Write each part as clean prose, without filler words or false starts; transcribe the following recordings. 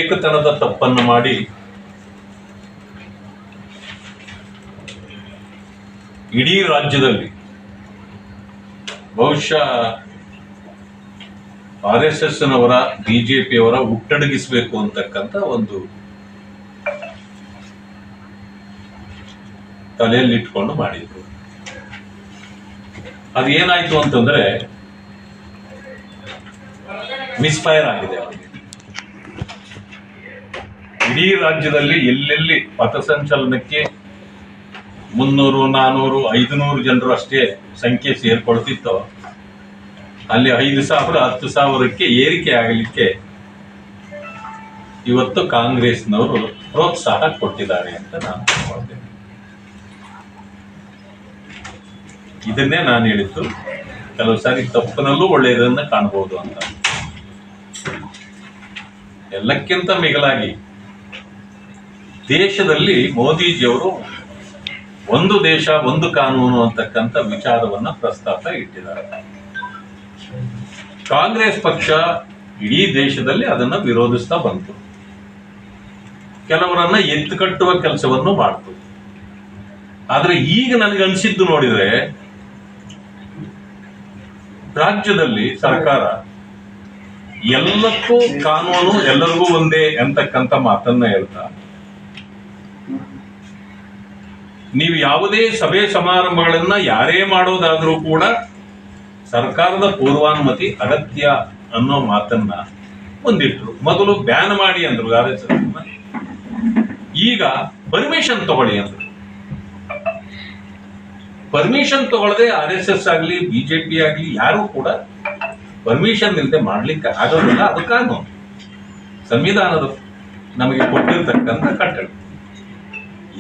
ಏಕತನದ ತಪ್ಪನ್ನು ಮಾಡಿ ಇಡೀ ರಾಜ್ಯದಲ್ಲಿ ಬಹುಶಃ RSS ನವರ ಬಿಜೆಪಿಯವರ ಹುಟ್ಟಡಗಿಸಬೇಕು ಅಂತಕ್ಕಂಥ ಒಂದು ತಲೆಯಲ್ಲಿ ಇಟ್ಕೊಂಡು ಮಾಡಿದ್ರು. ಅದೇನಾಯ್ತು ಅಂತಂದ್ರೆ ಮಿಸ್ಫೈರ್ ಆಗಿದೆ ಅವರಿಗೆ. ಇಡೀ ರಾಜ್ಯದಲ್ಲಿ ಎಲ್ಲೆಲ್ಲಿ ಪಥಸಂಚಲನಕ್ಕೆ 300, 400, 500 ಜನರು ಅಷ್ಟೇ ಸಂಖ್ಯೆ ಸೇರ್ಕೊಳ್ತಿತ್ತೋ ಅಲ್ಲಿ 5,000, 10,000ಕ್ಕೆ ಏರಿಕೆ ಆಗಲಿಕ್ಕೆ ಇವತ್ತು ಕಾಂಗ್ರೆಸ್ನವರು ಪ್ರೋತ್ಸಾಹ ಕೊಟ್ಟಿದ್ದಾರೆ ಅಂತ ನಾನು ಹೇಳ್ತೇನೆ. ಇದನ್ನೇ ನಾನು ಹೇಳಿದ್ದು, ಕೆಲವು ಸಾರಿ ತಪ್ಪಿನಲ್ಲೂ ಒಳ್ಳೆಯದನ್ನ ಕಾಣಬಹುದು ಅಂತ. ಎಲ್ಲಕ್ಕಿಂತ ಮಿಗಿಲಾಗಿ ದೇಶದಲ್ಲಿ ಮೋದಿಜಿಯವರು ಒಂದು ದೇಶ ಒಂದು ಕಾನೂನು ಅಂತಕ್ಕಂಥ ವಿಚಾರವನ್ನ ಪ್ರಸ್ತಾಪ ಇಟ್ಟಿದ್ದಾರೆ. ಕಾಂಗ್ರೆಸ್ ಪಕ್ಷ ಇಡೀ ದೇಶದಲ್ಲಿ ಅದನ್ನ ವಿರೋಧಿಸ್ತಾ ಬಂತು, ಕೆಲವರನ್ನ ಎತ್ತುಕಟ್ಟುವ ಕೆಲಸವನ್ನು ಮಾಡ್ತು. ಆದ್ರೆ ಈಗ ನನಗೆ ಅನಿಸಿದ್ದು ನೋಡಿದ್ರೆ ರಾಜ್ಯದಲ್ಲಿ ಸರ್ಕಾರ ಎಲ್ಲಕ್ಕೂ ಕಾನೂನು ಎಲ್ಲರಿಗೂ ಒಂದೇ ಅಂತಕ್ಕಂಥ ಮಾತನ್ನ ಹೇಳ್ತಾ, ನೀವು ಯಾವುದೇ ಸಭೆ ಸಮಾರಂಭಗಳನ್ನ ಯಾರೇ ಮಾಡೋದಾದ್ರೂ ಕೂಡ ಸರ್ಕಾರದ ಪೂರ್ವಾನುಮತಿ ಅಗತ್ಯ ಅನ್ನೋ ಮಾತನ್ನ ಮುಂದಿಟ್ರು. ಮೊದಲು ಬ್ಯಾನ್ ಮಾಡಿ ಅಂದ್ರು RSS, ಈಗ ಪರ್ಮಿಷನ್ ತಗೊಳ್ಳಿ ಅಂದ್ರು. ಪರ್ಮಿಷನ್ ತಗೊಳ್ಳದೆ RSS ಆಗ್ಲಿ ಬಿಜೆಪಿ ಆಗ್ಲಿ ಯಾರು ಕೂಡ ಪರ್ಮಿಷನ್ ಇಲ್ಲದೆ ಮಾಡ್ಲಿಕ್ಕೆ ಆಗೋದಿಲ್ಲ. ಅದು ಕಾನೂನು, ಸಂವಿಧಾನದ ನಮಗೆ ಕೊಟ್ಟಿರ್ತಕ್ಕಂಥ ಕಟ್ಟಳೆ.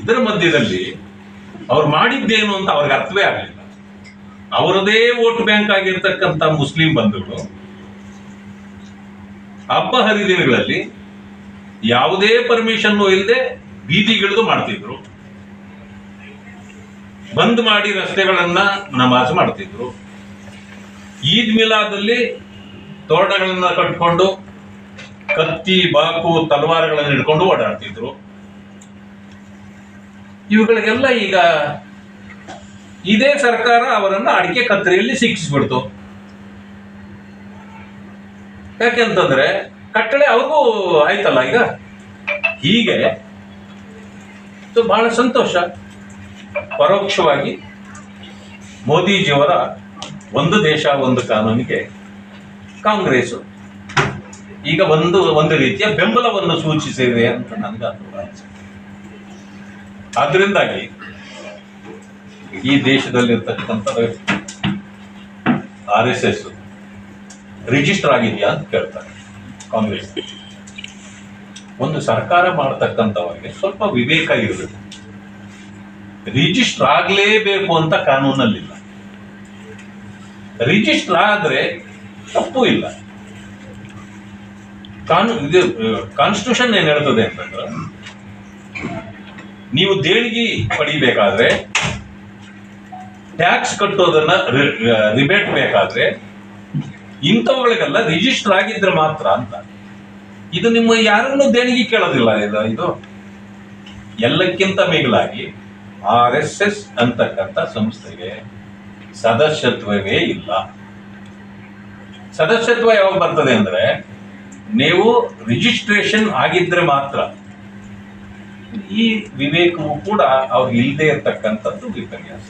ಇದರ ಮಧ್ಯದಲ್ಲಿ ಅವ್ರು ಮಾಡಿದ್ದೇನು ಅಂತ ಅವ್ರಿಗೆ ಅರ್ಥವೇ ಆಗಲಿಲ್ಲ. ಅವರದೇ ವೋಟ್ ಬ್ಯಾಂಕ್ ಆಗಿರ್ತಕ್ಕಂಥ ಮುಸ್ಲಿಂ ಬಂಧುಗಳು ಹಬ್ಬ ಹರಿದಿನಗಳಲ್ಲಿ ಯಾವುದೇ ಪರ್ಮಿಷನ್ ಇಲ್ಲದೆ ಬೀದಿಗಿಳಿದು ಮಾಡ್ತಿದ್ರು, ಬಂದ್ ಮಾಡಿ ರಸ್ತೆಗಳನ್ನ ನಮಾಜ್ ಮಾಡ್ತಿದ್ರು. ಈದ್ ಮಿಲಾದಲ್ಲಿ ತೋರಣಗಳನ್ನ ಕಟ್ಕೊಂಡು ಕತ್ತಿ, ಬಾಕು, ತಲವಾರುಗಳನ್ನು ಹಿಡ್ಕೊಂಡು ಓಡಾಡ್ತಿದ್ರು. ಇವುಗಳಿಗೆಲ್ಲ ಈಗ ಇದೇ ಸರ್ಕಾರ ಅವರನ್ನ ಅಡಿಕೆ ಕತ್ತರಿಯಲ್ಲಿ ಶಿಕ್ಷಿಸ್ಬಿಡ್ತು. ಯಾಕೆಂತಂದ್ರೆ ಕಟ್ಟಳೆ ಅವ್ರಿಗೂ ಆಯ್ತಲ್ಲ ಈಗ. ಹೀಗೆ ಬಹಳ ಸಂತೋಷ. ಪರೋಕ್ಷವಾಗಿ ಮೋದಿಜಿಯವರ ಒಂದು ದೇಶ ಒಂದು ಕಾನೂನಿಗೆ ಕಾಂಗ್ರೆಸ್ ಈಗ ಒಂದು ರೀತಿಯ ಬೆಂಬಲವನ್ನು ಸೂಚಿಸಿದೆ ಅಂತ ನನಗೆ ಅನಿಸುತ್ತೆ. ಆದ್ರಿಂದಾಗಿ ಈ ದೇಶದಲ್ಲಿರ್ತಕ್ಕಂಥ RSS ರಿಜಿಸ್ಟರ್ ಆಗಿದೆಯಾ ಅಂತ ಕೇಳ್ತಾರೆ ಕಾಂಗ್ರೆಸ್. ಒಂದು ಸರ್ಕಾರ ಮಾಡತಕ್ಕಂಥವರಿಗೆ ಸ್ವಲ್ಪ ವಿವೇಕ ಇರಬೇಕು. ರಿಜಿಸ್ಟರ್ ಆಗಲೇಬೇಕು ಅಂತ ಕಾನೂನಲ್ಲಿಲ್ಲ. ರಿಜಿಸ್ಟರ್ ಆದ್ರೆ ತಪ್ಪು ಇಲ್ಲ. ಕಾನ್ಸ್ಟಿಟ್ಯೂಷನ್ ಏನ್ ಹೇಳ್ತದೆ ಅಂತಂದ್ರೆ, ನೀವು ದೇಣಿಗೆ ಪಡಿಬೇಕಾದ್ರೆ, ಟ್ಯಾಕ್ಸ್ ಕಟ್ಟೋದನ್ನ ರಿಬೇಟ್ ಬೇಕಾದ್ರೆ ಇಂಥವುಗಳಿಗೆಲ್ಲ ರಿಜಿಸ್ಟರ್ ಆಗಿದ್ರೆ ಮಾತ್ರ ಅಂತ. ಇದು ನಿಮ್ಮ ಯಾರನ್ನೂ ದೇಣಿಗೆ ಕೇಳೋದಿಲ್ಲ. ಇದು ಎಲ್ಲಕ್ಕಿಂತ ಮಿಗಿಲಾಗಿ RSS ಅಂತಕ್ಕಂಥ ಸಂಸ್ಥೆಗೆ ಸದಸ್ಯತ್ವವೇ ಇಲ್ಲ. ಸದಸ್ಯತ್ವ ಯಾವಾಗ ಬರ್ತದೆ ಅಂದ್ರೆ, ನೀವು ರಿಜಿಸ್ಟ್ರೇಷನ್ ಆಗಿದ್ರೆ ಮಾತ್ರ. ಈ ವಿವೇಕವು ಕೂಡ ಅವ್ರಿಗೆ ಇಲ್ಲದೆ ಇರತಕ್ಕಂಥದ್ದು ವಿಪರ್ಯಾಸ.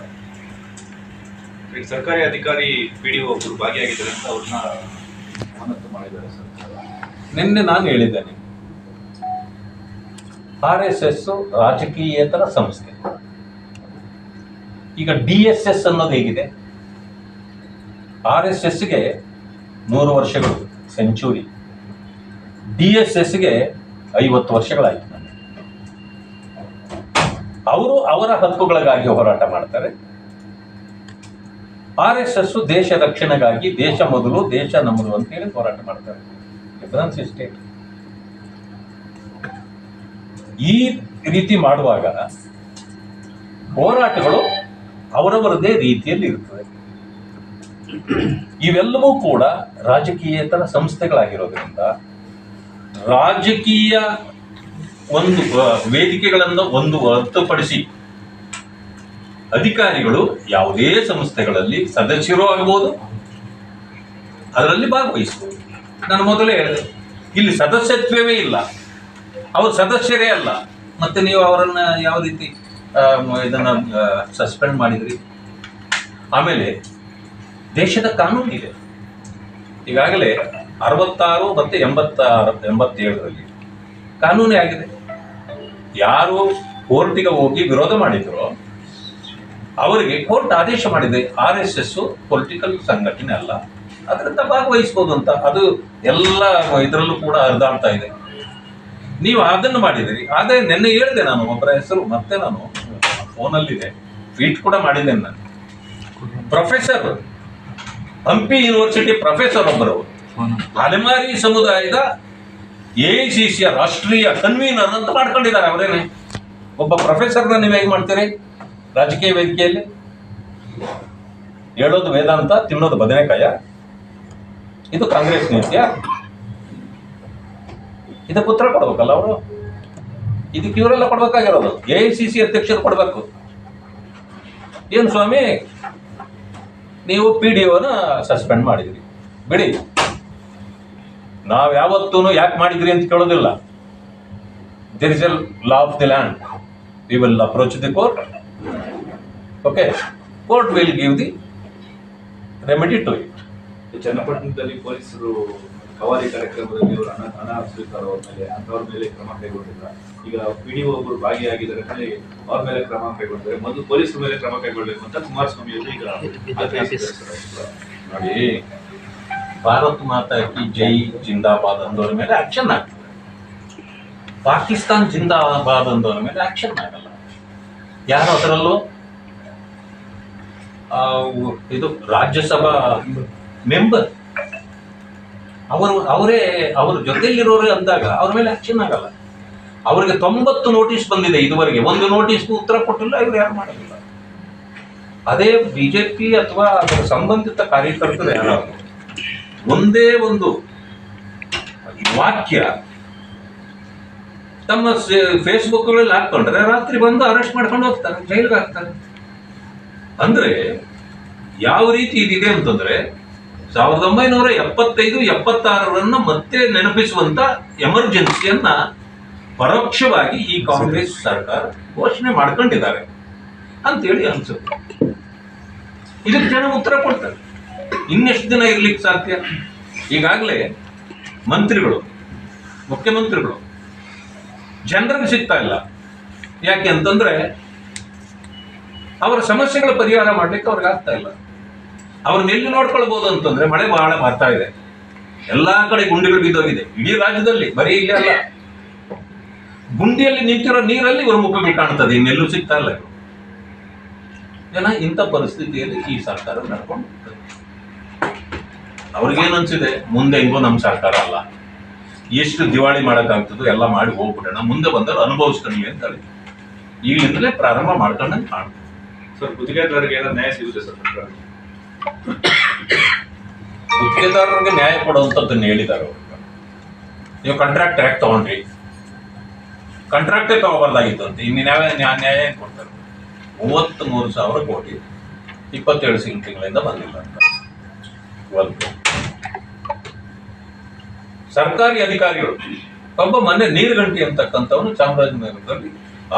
ಸರ್ಕಾರಿ ಅಧಿಕಾರಿ PDO ಒಬ್ಬರು ಭಾಗಿಯಾಗಿದ್ದಾರೆ ಅಂತ ಅವ್ರನ್ನ ಅಮಾನತು ಮಾಡಿದ್ದಾರೆ ಸರ್ಕಾರ. ನಿನ್ನೆ ನಾನು ಹೇಳಿದ್ದೇನೆ, RSS ರಾಜಕೀಯೇತರ ಸಂಸ್ಥೆ. ಈಗ DSS ಅನ್ನೋದು ಹೇಗಿದೆ, RSSಗೆ 100 ವರ್ಷಗಳು ಸೆಂಚುರಿ, DSSಗೆ 50 ವರ್ಷಗಳಾಯ್ತು. ಅವರು ಅವರ ಹಕ್ಕುಗಳಿಗಾಗಿ ಹೋರಾಟ ಮಾಡ್ತಾರೆ. RSS ದೇಶ ರಕ್ಷಣೆಗಾಗಿ, ದೇಶ ಮೊದಲು ದೇಶ ನಮ್ಮದು ಅಂತೇಳಿ ಹೋರಾಟ ಮಾಡ್ತಾರೆ. ಡಿಫರೆನ್ಸ್ ಇಷ್ಟೇ. ಈ ರೀತಿ ಮಾಡುವಾಗ ಹೋರಾಟಗಳು ಅವರವರದೇ ರೀತಿಯಲ್ಲಿ ಇರುತ್ತದೆ. ಇವೆಲ್ಲವೂ ಕೂಡ ರಾಜಕೀಯೇತರ ಸಂಸ್ಥೆಗಳಾಗಿರೋದ್ರಿಂದ ರಾಜಕೀಯ ಒಂದು ವೇದಿಕೆಗಳನ್ನು ಒಂದು ಹೊರತುಪಡಿಸಿ ಅಧಿಕಾರಿಗಳು ಯಾವುದೇ ಸಂಸ್ಥೆಗಳಲ್ಲಿ ಸದಸ್ಯರು ಆಗಬಹುದು, ಅದರಲ್ಲಿ ಭಾಗವಹಿಸಬಹುದು. ನಾನು ಮೊದಲೇ ಹೇಳಿದೆ, ಇಲ್ಲಿ ಸದಸ್ಯತ್ವವೇ ಇಲ್ಲ, ಅವರು ಸದಸ್ಯರೇ ಅಲ್ಲ, ಮತ್ತೆ ನೀವು ಅವರನ್ನ ಯಾವ ರೀತಿ ಇದನ್ನ ಸಸ್ಪೆಂಡ್ ಮಾಡಿದ್ರಿ? ಆಮೇಲೆ ದೇಶದ ಕಾನೂನಿದೆ, ಈಗಾಗಲೇ 66 ಮತ್ತು 87ರಲ್ಲಿ ಕಾನೂನೇ ಆಗಿದೆ. ಯಾರು ಕೋರ್ಟಿಗೆ ಹೋಗಿ ವಿರೋಧ ಮಾಡಿದ್ರು ಅವರಿಗೆ ಕೋರ್ಟ್ ಆದೇಶ ಮಾಡಿದೆ, RSS ಪೊಲಿಟಿಕಲ್ ಸಂಘಟನೆ ಅಲ್ಲ, ಅದರಿಂದ ಭಾಗವಹಿಸ್ಬೋದು ಅಂತ. ಅದು ಎಲ್ಲ ಇದರಲ್ಲೂ ಕೂಡ ಹರಿದಾಡ್ತಾ ಇದೆ. ನೀವು ಅದನ್ನು ಮಾಡಿದಿರಿ. ಆದರೆ ನಿನ್ನೆ ಹೇಳಿದೆ ನಾನು ಒಬ್ಬರ ಹೆಸರು, ಮತ್ತೆ ನಾನು ಫೋನಲ್ಲಿದೆ, ಟ್ವೀಟ್ ಕೂಡ ಮಾಡಿದ್ದೇನೆ. ನಾನು ಪ್ರೊಫೆಸರ್, ಹಂಪಿ ಯೂನಿವರ್ಸಿಟಿ ಪ್ರೊಫೆಸರ್ ಒಬ್ಬರು ಅಲೆಮಾರಿ ಸಮುದಾಯದ AICC ರಾಷ್ಟ್ರೀಯ ಕನ್ವೀನರ್ ಅಂತ ಮಾಡ್ಕೊಂಡಿದ್ದಾರೆ. ಅವರೇನೆ ಒಬ್ಬ ಪ್ರೊಫೆಸರ್ನ ನೀವು ಹೇಗೆ ಮಾಡ್ತೀರಿ ರಾಜಕೀಯ ವೇದಿಕೆಯಲ್ಲಿ? ಹೇಳೋದು ವೇದಾಂತ, ತಿನ್ನೋದು ಬದನೆಕಾಯ. ಇದು ಕಾಂಗ್ರೆಸ್ ನೀತಿಯ? ಇದಕ್ಕೆ ಉತ್ತರ ಕೊಡ್ಬೇಕಲ್ಲ ಅವರು. ಇದಕ್ಕೆ ಇವರೆಲ್ಲ ಕೊಡ್ಬೇಕಾಗಿರೋದು, AICC ಅಧ್ಯಕ್ಷರು ಕೊಡ್ಬೇಕು. ಏನು ಸ್ವಾಮಿ, ನೀವು PDOನ ಸಸ್ಪೆಂಡ್ ಮಾಡಿದ್ರಿ, ಬಿಡಿ, ನಾವು ಯಾವತ್ತೂ ಯಾಕೆ ಮಾಡಿದ್ರಿ ಅಂತ ಕೇಳೋದಿಲ್ಲ. There is a law of the land, we will approach the court. Okay, court will give the remedy to it. ಚನ್ನಪಟ್ಟಣದಲ್ಲಿ ಪೊಲೀಸರು ಕವಾಲಿ ಕಾರ್ಯಕ್ರಮದಲ್ಲಿ ಅವರು ಹಣ ಸ್ವೀಕಾರ ಅವ್ರ ಮೇಲೆ ಕ್ರಮ ಕೈಗೊಂಡಿಲ್ಲ. ಈಗ PDO ಒಬ್ಬರು ಭಾಗಿಯಾಗಿದ್ದಾರೆ, ಅವ್ರ ಮೇಲೆ ಕ್ರಮ ಕೈಗೊಂಡಿದ್ದಾರೆ. ಮೊದಲು ಪೊಲೀಸರ ಮೇಲೆ ಕ್ರಮ ಕೈಗೊಳ್ಳಬೇಕು ಅಂತ ಕುಮಾರಸ್ವಾಮಿ ಅವರು ಈಗ ನೋಡಿ, ಭಾರತ್ ಮಾತಾ ಕಿ ಜೈ ಜಿಂದಾಬಾದ್ ಅಂದವರ ಮೇಲೆ ಆಕ್ಷನ್ ಆಗ್ತದೆ, ಪಾಕಿಸ್ತಾನ್ ಜಿಂದಾಬಾದ್ ಅಂದವರ ಮೇಲೆ ಆಕ್ಷನ್ ಆಗಲ್ಲ. ಯಾರು ಅದರಲ್ಲೂ ಇದು ರಾಜ್ಯಸಭಾ ಮೆಂಬರ್ ಅವರ ಜೊತೆಯಲ್ಲಿರೋರು ಅಂದಾಗ ಅವ್ರ ಮೇಲೆ ಆಕ್ಷನ್ ಆಗಲ್ಲ. ಅವರಿಗೆ 90 ನೋಟಿಸ್ ಬಂದಿದೆ ಇದುವರೆಗೆ, ಒಂದು ನೋಟಿಸ್ಗೂ ಉತ್ತರ ಕೊಟ್ಟಿಲ್ಲ, ಇವರು ಯಾರು ಮಾಡಲಿಲ್ಲ. ಅದೇ ಬಿಜೆಪಿ ಅಥವಾ ಅದರ ಸಂಬಂಧಿತ ಕಾರ್ಯಕರ್ತರು ಯಾರಾದ್ರು ಒಂದೇ ಒಂದು ವಾಕ್ಯ ತಮ್ಮ ಫೇಸ್ಬುಕ್ಗಳಲ್ಲಿ ಹಾಕೊಂಡ್ರೆ ರಾತ್ರಿ ಬಂದು ಅರೆಸ್ಟ್ ಮಾಡ್ಕೊಂಡು ಹೋಗ್ತಾರೆ, ಜೈಲಿಗೆ ಹಾಕ್ತಾರೆ. ಅಂದ್ರೆ ಯಾವ ರೀತಿ ಇದಿದೆ ಅಂತಂದ್ರೆ 1975-76 ಮತ್ತೆ ನೆನಪಿಸುವಂತ ಎಮರ್ಜೆನ್ಸಿಯನ್ನ ಪರೋಕ್ಷವಾಗಿ ಈ ಕಾಂಗ್ರೆಸ್ ಸರ್ಕಾರ ಘೋಷಣೆ ಮಾಡ್ಕೊಂಡಿದ್ದಾರೆ ಅಂತೇಳಿ ಅನ್ಸುತ್ತೆ. ಇದಕ್ಕೆ ಜನ ಉತ್ತರ ಕೊಡ್ತಾರೆ. ಇನ್ನೆಷ್ಟು ದಿನ ಇರ್ಲಿಕ್ಕೆ ಸಾಧ್ಯ? ಈಗಾಗಲೇ ಮಂತ್ರಿಗಳು, ಮುಖ್ಯಮಂತ್ರಿಗಳು ಜನರಿಗೆ ಸಿಗ್ತಾ ಇಲ್ಲ. ಯಾಕೆ ಅಂತಂದ್ರೆ ಅವರ ಸಮಸ್ಯೆಗಳ ಪರಿಹಾರ ಮಾಡ್ಲಿಕ್ಕೆ ಅವ್ರಿಗೆ ಆಗ್ತಾ ಇಲ್ಲ. ಅವ್ರನ್ನ ಎಲ್ಲಿ ನೋಡ್ಕೊಳ್ಬಹುದು ಅಂತಂದ್ರೆ ಮಳೆ ಬಹಳ ಬರ್ತಾ ಇದೆ, ಎಲ್ಲಾ ಕಡೆ ಗುಂಡಿಗಳು ಬಿದ್ದೋಗಿದೆ ಇಡೀ ರಾಜ್ಯದಲ್ಲಿ, ಬರೀ ಇಲ್ಲಿ ಅಲ್ಲ. ಗುಂಡಿಯಲ್ಲಿ ನಿಂತಿರೋ ನೀರಲ್ಲಿ ಇವ್ರ ಮುಖಗಳು ಕಾಣ್ತದೆ, ಇನ್ನೆಲ್ಲೂ ಸಿಗ್ತಾ ಇಲ್ಲ. ಜನ ಇಂಥ ಪರಿಸ್ಥಿತಿಯಲ್ಲಿ ಈ ಸರ್ಕಾರ ನಡ್ಕೊಂಡು ಅವ್ರಿಗೇನು ಅನ್ಸಿದೆ, ಮುಂದೆ ಹೆಂಗೋ ನಮ್ಮ ಸರ್ಕಾರ ಅಲ್ಲ, ಎಷ್ಟು ದಿವಾಳಿ ಮಾಡೋಕ್ಕಾಗ್ತದೋ ಎಲ್ಲ ಮಾಡಿ ಹೋಗ್ಬಿಡೋಣ, ಮುಂದೆ ಬಂದರೆ ಅನುಭವಿಸ್ಕೊಳ್ಳಿ ಅಂತ ಹೇಳಿ ಈಗಲಿಂದಲೇ ಪ್ರಾರಂಭ ಮಾಡ್ಕೊಂಡಂಗೆ ಕಾಣ್ತದೆ. ಸರ್, ಗುತ್ತಿಗೆದಾರರಿಗೆ ಏನೋ ನ್ಯಾಯ ಸಿಗುತ್ತೆ ಸರ್? ಗುತ್ತಿಗೆದಾರರಿಗೆ ನ್ಯಾಯ ಕೊಡುವಂಥದ್ದನ್ನು ಹೇಳಿದ್ದಾರೆ ಅವರು. ನೀವು ಕಾಂಟ್ರಾಕ್ಟ್ ಯಾಕೆ ತಗೊಂಡ್ರಿ? ಕಾಂಟ್ರಾಕ್ಟೇ ತಗೋಬಾರ್ದಾಗಿತ್ತು ಅಂತ ಇನ್ನು ನ್ಯಾಯ ಏನು ಕೊಡ್ತಾರೆ? 33,000 ಕೋಟಿ 27 ತಿಂಗಳಿಂದ ಬಂದಿಲ್ಲ ಅಂತ. ಸರ್ಕಾರಿ ಅಧಿಕಾರಿಗಳು, ಒಬ್ಬ ಮೊನ್ನೆ ನೀರುಗಂಟಿ ಅಂತಕ್ಕಂಥವನು ಚಾಮರಾಜನಗರದಲ್ಲಿ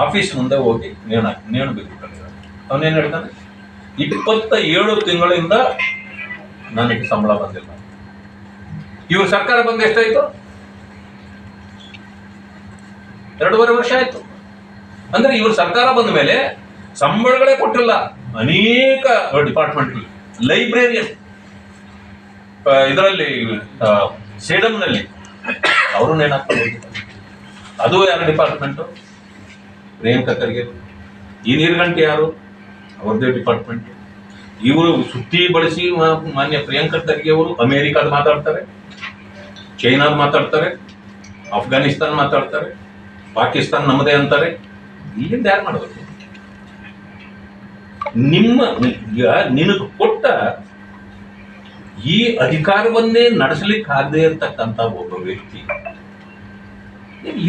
ಆಫೀಸ್ ಮುಂದೆ ಹೋಗಿ ನೇಣು ಬಿದ್ದುಕೊಂಡಿದ್ದಾನೆ. ಅವನೇನು ಹೇಳ್ತಾನೆ, 27 ತಿಂಗಳಿಂದ ನನಗೆ ಸಂಬಳ ಬಂದಿಲ್ಲ. ಇವ್ರ ಸರ್ಕಾರ ಬಂದು ಎಷ್ಟಾಯ್ತು? 2.5 ವರ್ಷ ಆಯ್ತು. ಅಂದ್ರೆ ಇವ್ರ ಸರ್ಕಾರ ಬಂದ ಮೇಲೆ ಸಂಬಳಗಳೇ ಕೊಟ್ಟಿಲ್ಲ. ಅನೇಕ ಡಿಪಾರ್ಟ್ಮೆಂಟ್, ಲೈಬ್ರರಿಯನ್ ಇದರಲ್ಲಿ ಸೇಡಂನಲ್ಲಿ ಅವರು ನೇಣಾಕ್ಕೊಂಡು ಹೋಗಿದ್ದಾರೆ. ಅದು ಯಾರ ಡಿಪಾರ್ಟ್ಮೆಂಟು? ಪ್ರಿಯಾಂಕಾ ಖರ್ಗೆ. ಈ ನೀರ್ಗಂಟೆ ಯಾರು? ಅವ್ರದ್ದೇ ಡಿಪಾರ್ಟ್ಮೆಂಟ್. ಇವರು ಸುತ್ತಿ ಬಳಸಿ ಮಾನ್ಯ ಪ್ರಿಯಾಂಕಾ ಖರ್ಗೆ ಅವರು ಅಮೇರಿಕಾದ ಮಾತಾಡ್ತಾರೆ, ಚೈನಾದ ಮಾತಾಡ್ತಾರೆ, ಅಫ್ಘಾನಿಸ್ತಾನ ಮಾತಾಡ್ತಾರೆ, ಪಾಕಿಸ್ತಾನ ನಮ್ಮದೇ ಅಂತಾರೆ. ಇಲ್ಲಿಂದ ಯಾರು ಮಾಡಬೇಕು? ನಿನಗೆ ಕೊಟ್ಟ ಈ ಅಧಿಕಾರವನ್ನೇ ನಡೆಸಲಿಕ್ಕೆ ಆಗದೆ ಇರತಕ್ಕಂಥ ಒಬ್ಬ ವ್ಯಕ್ತಿ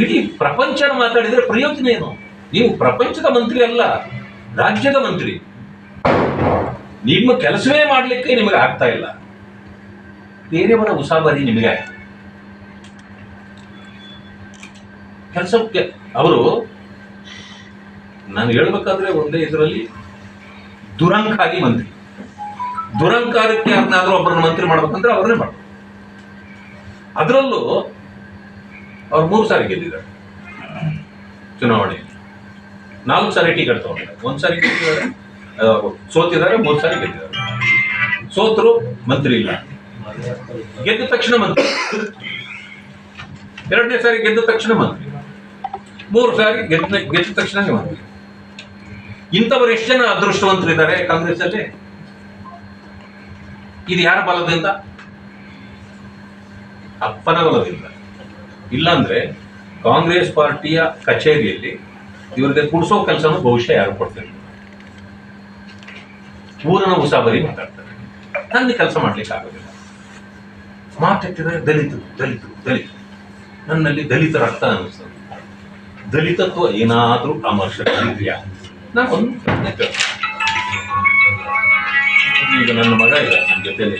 ಇಡೀ ಪ್ರಪಂಚನ ಮಾತಾಡಿದ್ರೆ ಪ್ರಯೋಜನ ಏನು? ನೀವು ಪ್ರಪಂಚದ ಮಂತ್ರಿ ಅಲ್ಲ, ರಾಜ್ಯದ ಮಂತ್ರಿ. ನಿಮ್ಮ ಕೆಲಸವೇ ಮಾಡ್ಲಿಕ್ಕೆ ನಿಮಗೆ ಆಗ್ತಾ ಇಲ್ಲ, ಬೇರೆಯವರ ಉಸಾಬರಿ ನಿಮಗೆ ಆಯ್ತು. ಕೆಲಸಕ್ಕೆ ಅವರು, ನಾನು ಹೇಳ್ಬೇಕಾದ್ರೆ ಒಂದೇ ಇದರಲ್ಲಿ ದುರಂಕಾರಿ ಮಂತ್ರಿ. ದುರಂಕಾರಕ್ಕೆ ಯಾರನ್ನಾದ್ರೂ ಒಬ್ಬರನ್ನ ಮಂತ್ರಿ ಮಾಡ್ಬೇಕಂದ್ರೆ ಅವ್ರನ್ನೇ ಮಾಡ್ಬೇಕು. ಅದರಲ್ಲೂ ಅವ್ರು 3 ಸಾರಿ ಗೆದ್ದಿದ್ದಾರೆ ಚುನಾವಣೆಯಲ್ಲಿ, 4 ಸಾರಿ ಟಿಕೆಟ್ ತಗೊಂಡಿದ್ದಾರೆ. 1 ಸಾರಿ ಗೆದ್ದಿದ್ದಾರೆ, ಸೋತಿದ್ದಾರೆ, 3 ಸಾರಿ ಗೆದ್ದಿದ್ದಾರೆ. ಸೋತರು, ಮಂತ್ರಿ ಇಲ್ಲ. ಗೆದ್ದ ತಕ್ಷಣ ಮಂತ್ರಿ, 2ನೇ ಸಾರಿ ಗೆದ್ದ ತಕ್ಷಣ ಮಂತ್ರಿ, 3 ಸಾರಿ ಗೆದ್ದ ತಕ್ಷಣ ಮಂತ್ರಿ. ಇಂಥವರು ಎಷ್ಟು ಜನ ಅದೃಷ್ಟವಂತರಿದ್ದಾರೆ ಕಾಂಗ್ರೆಸ್ ಅಲ್ಲಿ? ಇದು ಯಾರ ಬಲದಿಂದ? ಅಪ್ಪನ ಬಲದಿಂದ. ಇಲ್ಲಾಂದ್ರೆ ಕಾಂಗ್ರೆಸ್ ಪಾರ್ಟಿಯ ಕಚೇರಿಯಲ್ಲಿ ಇವರಿಗೆ ಕುಡಿಸೋ ಕೆಲಸನೂ ಬಹುಶಃ ಯಾರು ಕೊಡ್ತಾರೆ. ಊರನ ಉಸಾಬರಿ ಮಾತಾಡ್ತಾರೆ, ನನ್ನ ಕೆಲಸ ಮಾಡ್ಲಿಕ್ಕೆ ಆಗೋದಿಲ್ಲ. ಮಾತಾಡ್ತಿದ್ರೆ ದಲಿತರು ದಲಿತರು ದಲಿತರು, ನನ್ನಲ್ಲಿ ದಲಿತ ರಕ್ತ ಅನಿಸ್ತದೆ. ದಲಿತತ್ವ ಏನಾದ್ರೂ ಅಮರ್ಷಿದೆಯಾ? ನಾನು ಒಂದು ಪ್ರಶ್ನೆ ಕೇಳ್ತೀನಿ. ಈಗ ನನ್ನ ಮಗ ಇಲ್ಲ, ನನ್ನ ಜೊತೆಲಿ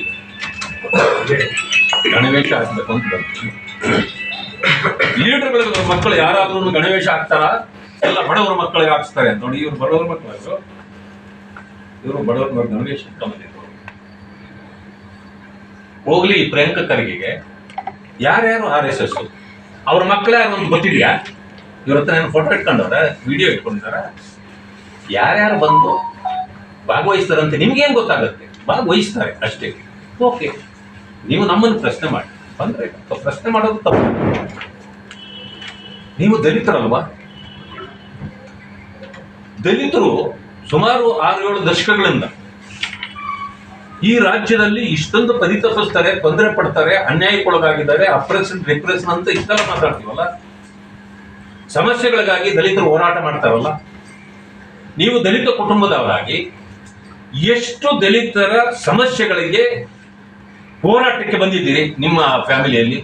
ಗಣವೇಶ ಹಾಕ್ಬೇಕು ಅಂತ ಬಂತು. ಲೀಡರ್ಗಳ ಮಕ್ಕಳು ಯಾರಾದ್ರೂ ಗಣವೇಶ ಹಾಕ್ತಾರ? ಎಲ್ಲ ಬಡವರ ಮಕ್ಕಳಿಗೆ ಹಾಕ್ಸ್ತಾರೆ ಅಂತ ನೋಡಿ. ಇವ್ರು ಬಡವರ ಮಕ್ಕಳು, ಇವರು ಬಡವರ ಮಕ್ಕಳು ಗಣವೇಶ ಬಂದಿದ್ರು. ಹೋಗ್ಲಿ, ಪ್ರಿಯಾಂಕ ಖರ್ಗೆಗೆ ಯಾರ್ಯಾರು RSS ಅವ್ರ ಮಕ್ಕಳು ಯಾರು ಒಂದು ಗೊತ್ತಿದ್ಯಾ? ಇವ್ರ ಹತ್ರ ಏನು ಫೋಟೋ ಇಟ್ಕೊಂಡವ್ರ, ವಿಡಿಯೋ ಇಟ್ಕೊಂಡಿದಾರ? ಯಾರ್ಯಾರು ಬಂದು ಭಾಗವಹಿಸ್ತಾರಂತೆ ನಿಮ್ಗೇನು ಗೊತ್ತಾಗುತ್ತೆ? ಭಾಗವಹಿಸ್ತಾರೆ ಅಷ್ಟೇ. ಓಕೆ, ನೀವು ನಮ್ಮನ್ನು ಪ್ರಶ್ನೆ ಮಾಡಿ ಬಂದ್ರೆ ಪ್ರಶ್ನೆ ಮಾಡೋದು ತಪ್ಪು. ನೀವು ದಲಿತರಲ್ವಾ? ದಲಿತರು ಸುಮಾರು 6-7 ದಶಕಗಳಿಂದ ಈ ರಾಜ್ಯದಲ್ಲಿ ಇಷ್ಟೊಂದು ಪರಿತಪಿಸ್ತಾರೆ, ತೊಂದರೆ ಪಡ್ತಾರೆ, ಅನ್ಯಾಯಕ್ಕೊಳಗಾಗಿದ್ದಾರೆ, ಅಪ್ರೆಷನ್ ರಿಪ್ರೆಷನ್ ಅಂತ ಇಷ್ಟೆಲ್ಲ ಮಾತಾಡ್ತೀವಲ್ಲ. ಸಮಸ್ಯೆಗಳಿಗಾಗಿ ದಲಿತರು ಹೋರಾಟ ಮಾಡ್ತಾರಲ್ಲ. ನೀವು ದಲಿತ ಕುಟುಂಬದವರಾಗಿ ಎಷ್ಟು ದಲಿತರ ಸಮಸ್ಯೆಗಳಿಗೆ ಹೋರಾಟಕ್ಕೆ ಬಂದಿದ್ದೀರಿ ನಿಮ್ಮ ಫ್ಯಾಮಿಲಿಯಲ್ಲಿ?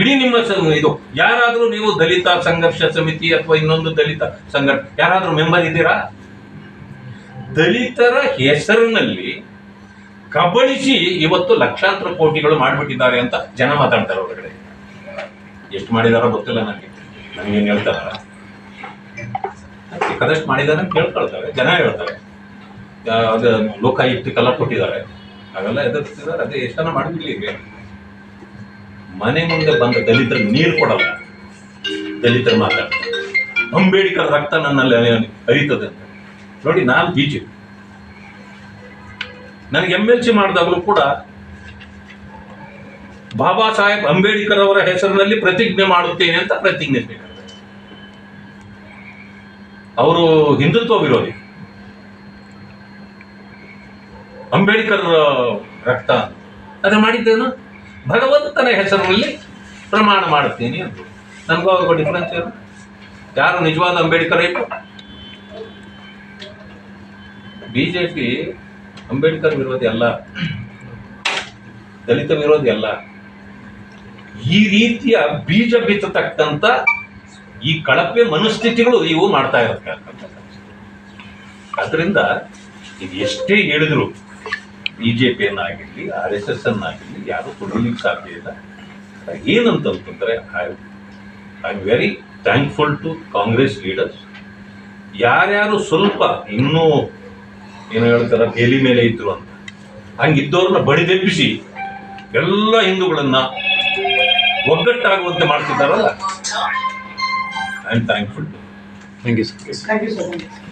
ಇಡೀ ನಿಮ್ಮ ಇದು ಯಾರಾದ್ರೂ ನೀವು ದಲಿತ ಸಂಘರ್ಷ ಸಮಿತಿ ಅಥವಾ ಇನ್ನೊಂದು ದಲಿತ ಸಂಘಟನೆ ಯಾರಾದ್ರೂ ಮೆಂಬರ್ ಇದ್ದೀರಾ? ದಲಿತರ ಹೆಸರಿನಲ್ಲಿ ಕಬಳಿಸಿ ಇವತ್ತು ಲಕ್ಷಾಂತರ ಕೋಟಿಗಳು ಮಾಡಿಬಿಟ್ಟಿದ್ದಾರೆ ಅಂತ ಜನ ಮಾತಾಡ್ತಾರೆ ಹೊರಗಡೆ. ಎಷ್ಟು ಮಾಡಿದಾರೋ ಗೊತ್ತಿಲ್ಲ ನನಗೇನು ಹೇಳ್ತಾರ, ಬೇಕಾದಷ್ಟು ಮಾಡಿದಾರೆ ಅಂತ ಕೇಳ್ಕೊಳ್ತಾರೆ, ಜನ ಹೇಳ್ತಾರೆ. ಅದು ಲೋಕಾಯುಕ್ತಕ್ಕೆಲ್ಲ ಕೊಟ್ಟಿದ್ದಾರೆ, ಅವೆಲ್ಲ ಎದುರಿಸ್ತಿದ್ದಾರೆ. ಅದೇ ಎಷ್ಟನ ಮಾಡಿದ್ಲಿ. ಮನೆ ಮುಂದೆ ಬಂದ ದಲಿತರಿಗೆ ನೀರು ಕೊಡಲ್ಲ, ದಲಿತರು ಮಾತಾಡ್ತಾರೆ. ಅಂಬೇಡ್ಕರ್ ರಕ್ತ ನನ್ನಲ್ಲಿ ಹರಿತದೆ ಅಂತ ನೋಡಿ. ನಾನು BJP, ನನಗೆ MLC ಮಾಡಿದಾಗಲೂ ಕೂಡ ಬಾಬಾ ಸಾಹೇಬ್ ಅಂಬೇಡ್ಕರ್ ಅವರ ಹೆಸರಿನಲ್ಲಿ ಪ್ರತಿಜ್ಞೆ ಮಾಡುತ್ತೇನೆ ಅಂತ ಪ್ರತಿಜ್ಞೆ ಮಾಡಿದ್ದಾರೆ. ಅವರು ಹಿಂದುತ್ವ ವಿರೋಧಿ. ಅಂಬೇಡ್ಕರ್ ರಕ್ತ ಅದು ಮಾಡಿದ್ದೇನು? ಭಗವಂತನ ಹೆಸರಿನಲ್ಲಿ ಪ್ರಮಾಣ ಮಾಡುತ್ತೇನೆ ಅಂತ. ನನಗೂ ಅವ್ರಿಗೂ ಡಿಫ್ರೆನ್ಸ್ ಏನು? ಯಾರು ನಿಜವಾದ ಅಂಬೇಡ್ಕರ್ ಆಯ್ತು? BJP ಅಂಬೇಡ್ಕರ್ ವಿರೋಧಿ ಅಲ್ಲ, ದಲಿತ ವಿರೋಧಿ ಅಲ್ಲ. ಈ ರೀತಿಯ ಬೀಜ ಬಿತ್ತತಕ್ಕಂಥ ಈ ಕಳಪೆ ಮನಸ್ಥಿತಿಗಳು ಇವು ಮಾಡ್ತಾ ಇರುತ್ತೆ. ಅದರಿಂದ ಇದು ಎಷ್ಟೇ ಹೇಳಿದ್ರು BJPಯನ್ನಾಗಿರ್ಲಿ RSS ಅನ್ನಾಗಿರ್ಲಿ ಯಾರು ಕೊಡಲಿಕ್ಕೆ ಸಾಧ್ಯ ಇಲ್ಲ. ಏನಂತಂತಂದ್ರೆ I am very thankful to Congress leaders. ಯಾರ್ಯಾರು ಸ್ವಲ್ಪ ಇನ್ನೂ ಏನು ಹೇಳ್ತಾರ ಬೇಲಿ ಮೇಲೆ ಇದ್ರು ಅಂತ ಹಂಗಿದ್ದವ್ರನ್ನ ಬಡಿದೆಬ್ಬಿಸಿ ಎಲ್ಲ ಹಿಂದೂಗಳನ್ನ ಒಗ್ಗಟ್ಟಾಗುವಂತೆ ಮಾಡ್ತಿದ್ದಾರಲ್ಲ, I am thankful. Thank you, sir.